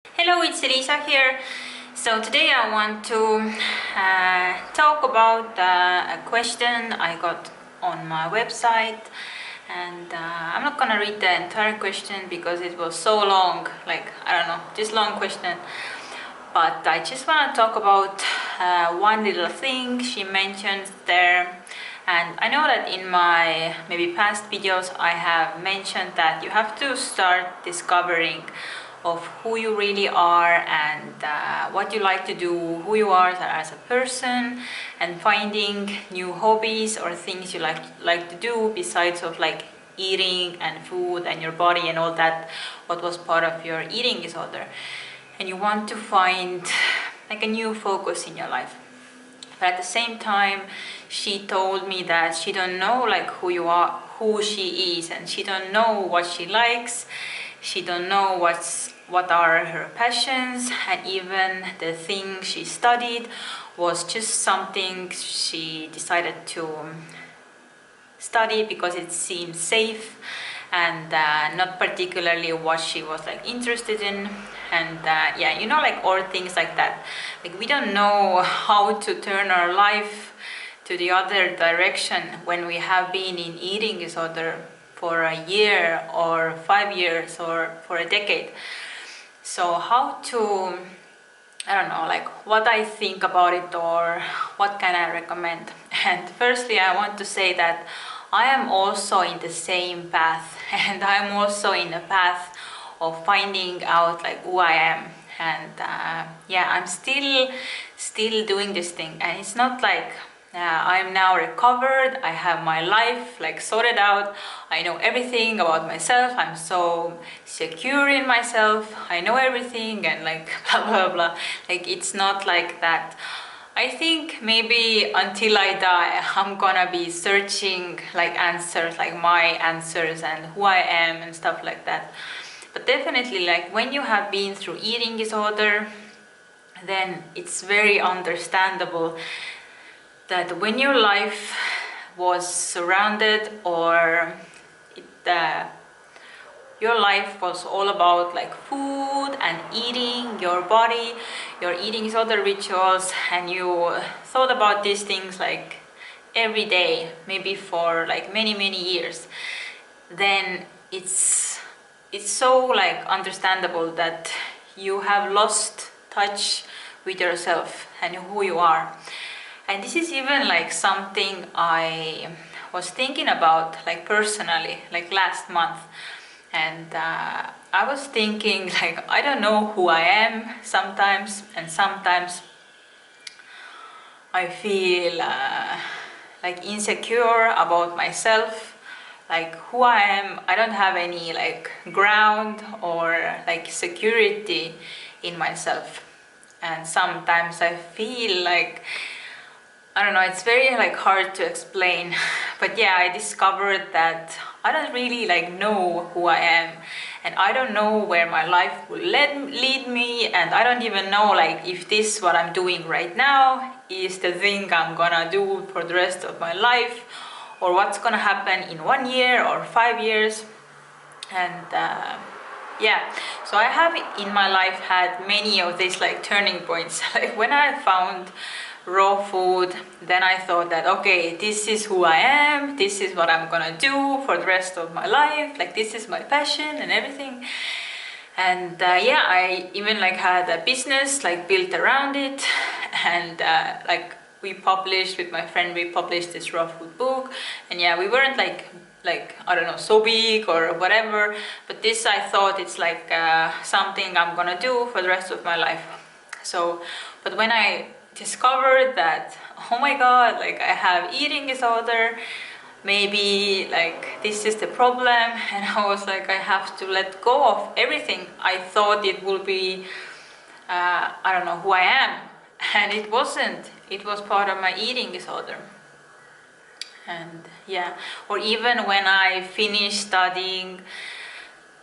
Hello, it's Elisa here. So today I want to talk about a question I got on my website, and I'm not gonna read the entire question because it was so long, like I don't know, this long question. But I just want to talk about one little thing she mentioned there. And I know that in my maybe past videos I have mentioned that you have to start discovering of who you really are and what you like to do, who you are as a person, and finding new hobbies or things you like to do besides of like eating and food and your body and all that, what was part of your eating disorder. And you want to find like a new focus in your life. But at the same time, she told me that she don't know like who you are, who she is, and she don't know what she likes. She don't know what are her passions, and even the thing she studied was just something she decided to study because it seemed safe and not particularly what she was like interested in. And yeah, you know, like all things like that, like we don't know how to turn our life to the other direction when we have been in eating disorder for a year or 5 years or for a decade. So how to, I don't know, like what I think about it or what can I recommend. And firstly, I want to say that I am also in the same path and I'm also in a path of finding out like who I am. And yeah, I'm still doing this thing, and it's not like I'm now recovered, I have my life like sorted out, I know everything about myself, I'm so secure in myself, I know everything and like blah blah blah. Like it's not like that. I think maybe until I die I'm gonna be searching like answers, like my answers and who I am and stuff like that. But definitely, like when you have been through eating disorder, then it's very understandable that when your life was surrounded or your life was all about like food and eating, your body, your eating disorder rituals, and you thought about these things like every day, maybe for like many years, then it's so like understandable that you have lost touch with yourself and who you are. And this is even like something I was thinking about like personally, like last month. And I was thinking like I don't know who I am sometimes, and sometimes I feel like insecure about myself, like who I am. I don't have any like ground or like security in myself. And sometimes I feel like, I don't know, it's very like hard to explain. But yeah, I discovered that I don't really like know who I am, and I don't know where my life will lead me, and I don't even know like if this what I'm doing right now is the thing I'm gonna do for the rest of my life, or what's gonna happen in 1 year or 5 years. And yeah, so I have in my life had many of these like turning points. Like when I found raw food, then I thought that okay, this is who I am, this is what I'm gonna do for the rest of my life, like this is my passion and everything. And yeah, I even like had a business like built around it. And like we published with my friend, we published this raw food book. And yeah, we weren't like I don't know, so big or whatever, but this I thought it's like something I'm gonna do for the rest of my life. So but when I discovered that, oh my god, like I have eating disorder, maybe like this is the problem, and I was like I have to let go of everything I thought it would be, I don't know, who I am. And it wasn't, it was part of my eating disorder. And yeah, or even when I finished studying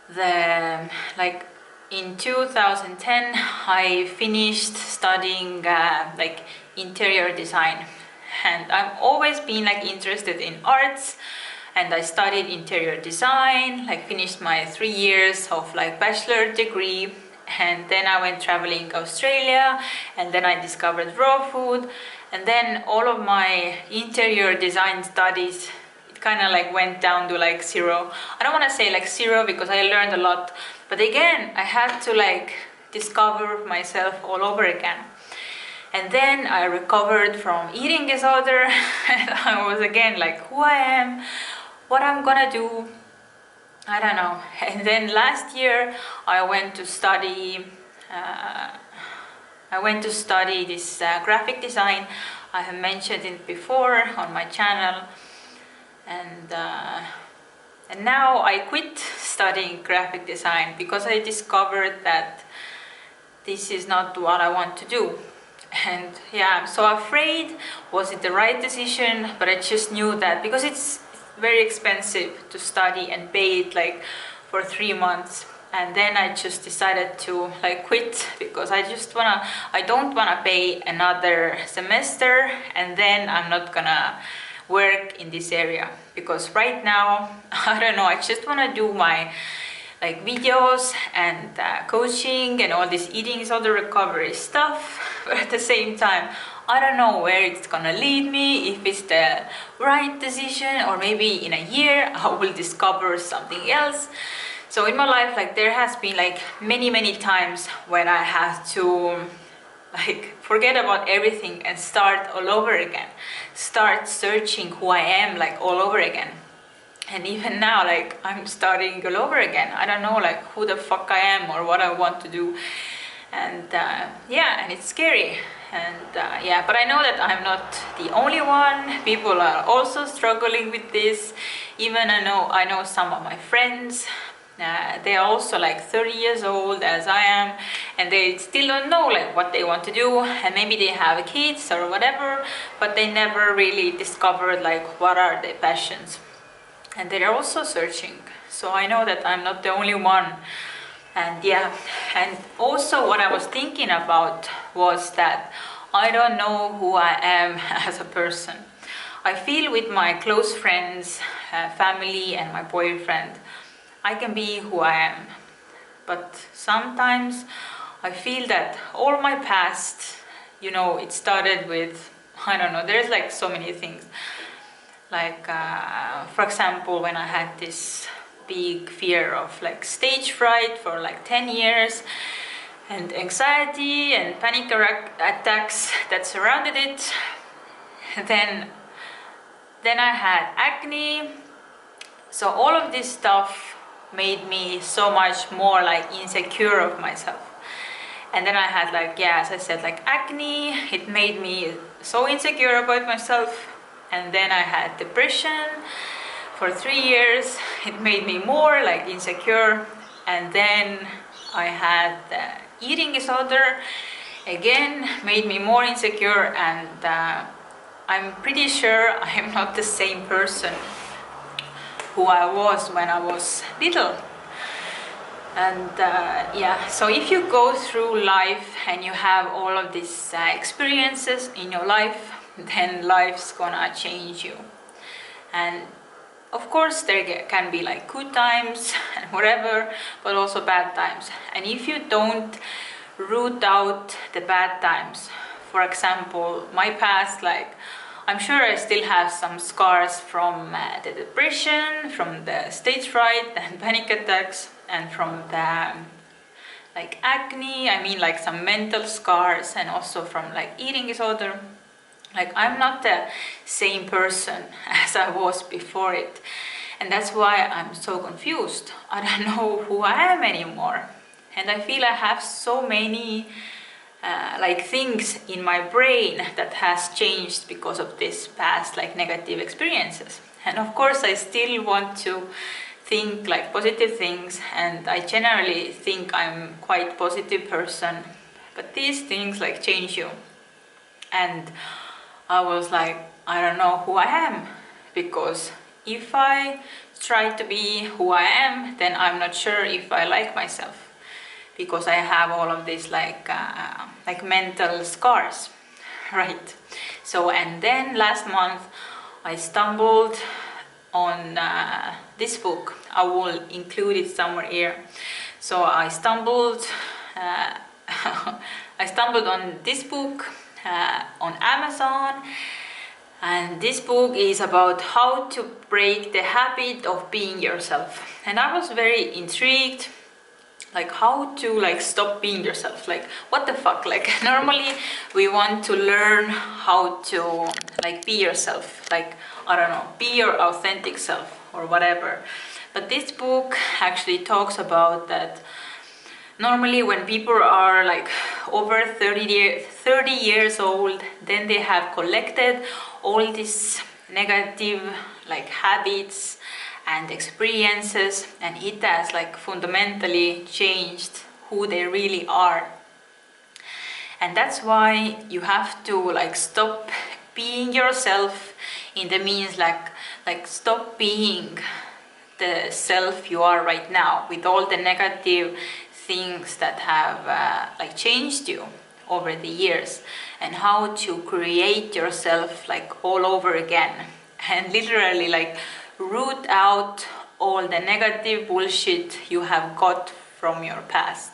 the like in 2010 I finished studying like interior design, and I've always been like interested in arts, and I studied interior design, like finished my 3 years of like bachelor degree, and then I went traveling Australia, and then I discovered raw food, and then all of my interior design studies, it kind of like went down to like zero. I don't want to say like zero because I learned a lot, but again I had to like discover myself all over again. And then I recovered from eating disorder and I was again like who I am, what I'm gonna do, I don't know. And then last year I went to study this graphic design. I have mentioned it before on my channel, and now I quit studying graphic design because I discovered that this is not what I want to do. And yeah, I'm so afraid, was it the right decision? But I just knew that because it's very expensive to study and pay it like for 3 months, and then I just decided to like quit because I don't wanna pay another semester and then I'm not gonna work in this area, because right now I don't know, I just wanna do my like videos and coaching and all this eating disorder recovery stuff, but at the same time I don't know where it's gonna lead me, if it's the right decision, or maybe in a year I will discover something else. So in my life, like there has been like many times when I have to like forget about everything and start all over again, start searching who I am like all over again. And even now, like I'm starting all over again. I don't know like who the fuck I am or what I want to do. And yeah, and it's scary. And yeah, but I know that I'm not the only one. People are also struggling with this. Even I know some of my friends, they are also like 30 years old as I am, and they still don't know like what they want to do, and maybe they have kids or whatever, but they never really discovered like what are their passions. And they're also searching. So I know that I'm not the only one. And yeah, and also what I was thinking about was that I don't know who I am as a person. I feel with my close friends, family and my boyfriend, I can be who I am. But sometimes I feel that all my past, you know, it started with, I don't know, there's like so many things. Like, for example, when I had this big fear of like stage fright for like 10 years, and anxiety and panic attacks that surrounded it. Then I had acne. So all of this stuff made me so much more like insecure of myself. And then I had like, yeah, as I said, like acne, it made me so insecure about myself. And then I had depression for 3 years, it made me more like insecure. And then I had eating disorder, again made me more insecure, and I'm pretty sure I'm not the same person who I was when I was little. And yeah, so if you go through life and you have all of these experiences in your life, then life's gonna change you. And of course there can be like good times and whatever, but also bad times. And if you don't root out the bad times, for example, my past, like I'm sure I still have some scars from the depression, from the stage fright and panic attacks, and from the like acne, I mean like some mental scars, and also from like eating disorder. Like I'm not the same person as I was before it, and that's why I'm so confused. I don't know who I am anymore, and I feel I have so many like things in my brain that has changed because of this past like negative experiences. And of course I still want to think like positive things, and I generally think I'm quite positive person, but these things like change you. And I was like, I don't know who I am, because if I try to be who I am, then I'm not sure if I like myself, because I have all of these like mental scars, right? So, and then last month I stumbled on this book. I will include it somewhere here. So I stumbled I stumbled on this book on Amazon, and this book is about how to break the habit of being yourself. And I was very intrigued, like how to like stop being yourself. Like what the fuck? Like normally we want to learn how to like be yourself, like I don't know, be your authentic self or whatever. But this book actually talks about that normally when people are like over 30 years old, then they have collected all these negative like habits and experiences, and it has like fundamentally changed who they really are. And that's why you have to like stop being yourself, in the means like stop being the self you are right now with all the negative things that have like changed you over the years, and how to create yourself like all over again, and literally like root out all the negative bullshit you have got from your past.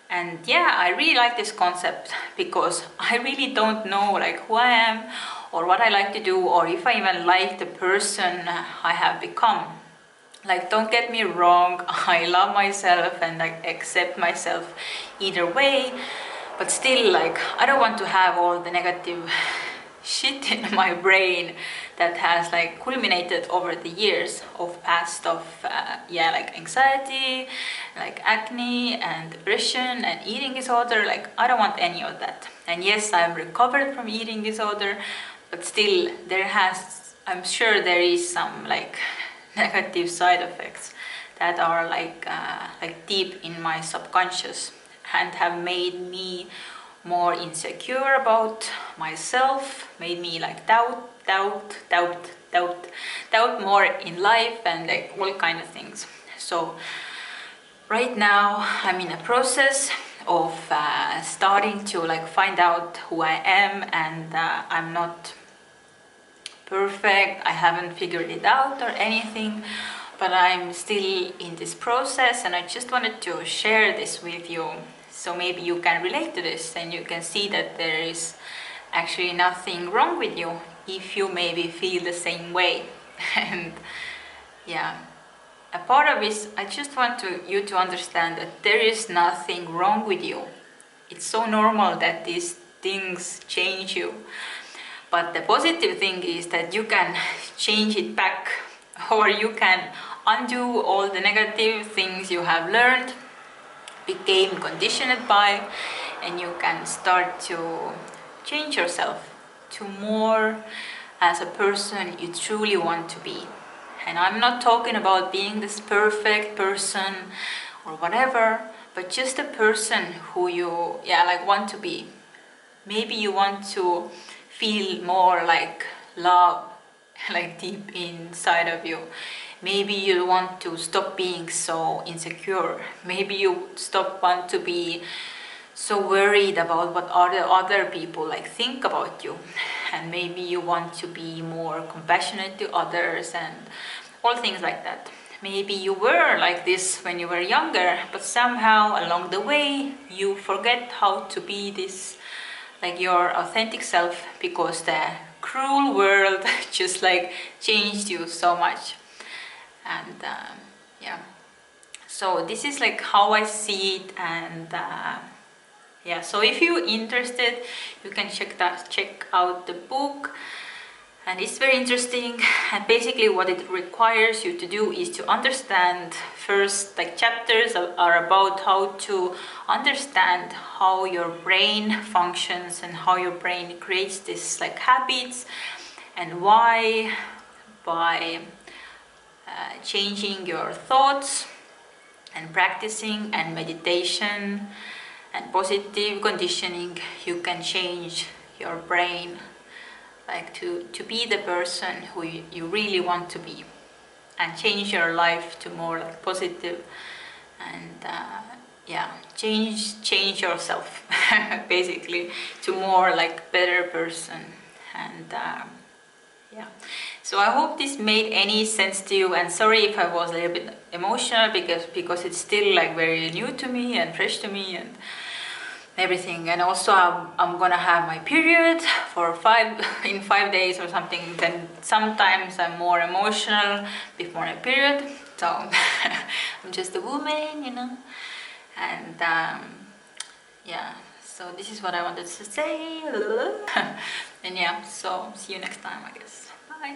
And yeah, I really like this concept because I really don't know like who I am or what I like to do, or if I even like the person I have become. Like, don't get me wrong, I love myself and like accept myself either way, but still like I don't want to have all the negative shit in my brain that has like culminated over the years of past of yeah, like anxiety, like acne and depression and eating disorder. Like I don't want any of that. And yes, I'm recovered from eating disorder, but still I'm sure there is some like negative side effects that are like deep in my subconscious and have made me more insecure about myself, made me like doubt more in life and like all kind of things. So right now I'm in a process of starting to like find out who I am, and I'm not perfect, I haven't figured it out or anything, but I'm still in this process, and I just wanted to share this with you so maybe you can relate to this and you can see that there is actually nothing wrong with you if you maybe feel the same way. And yeah, a part of it, I just want you to understand that there is nothing wrong with you. It's so normal that these things change you. But the positive thing is that you can change it back, or you can undo all the negative things you have learned, became conditioned by, and you can start to change yourself to more as a person you truly want to be. And I'm not talking about being this perfect person or whatever, but just a person who you want to be. Maybe you want to feel more like love, like deep inside of you. Maybe you want to stop being so insecure. Maybe you want to be so worried about what other people like think about you. And maybe you want to be more compassionate to others and all things like that. Maybe you were like this when you were younger, but somehow along the way you forget how to be this, like your authentic self, because the cruel world just like changed you so much. And yeah, so this is like how I see it. And yeah, so if you're interested, you can check out the book, and it's very interesting. And basically what it requires you to do is to understand first, like chapters are about how to understand how your brain functions and how your brain creates this like habits, and why by changing your thoughts and practicing and meditation and positive conditioning, you can change your brain like to be the person who you really want to be, and change your life to more like positive, and yeah, change yourself basically to more like better person. And yeah, So I hope this made any sense to you, and sorry if I was a little bit emotional because it's still like very new to me and fresh to me and everything. And also I'm gonna have my period for 5 days or something. Then sometimes I'm more emotional before my period, so I'm just a woman, you know. And yeah, so this is what I wanted to say. And yeah, so see you next time, I guess. Bye.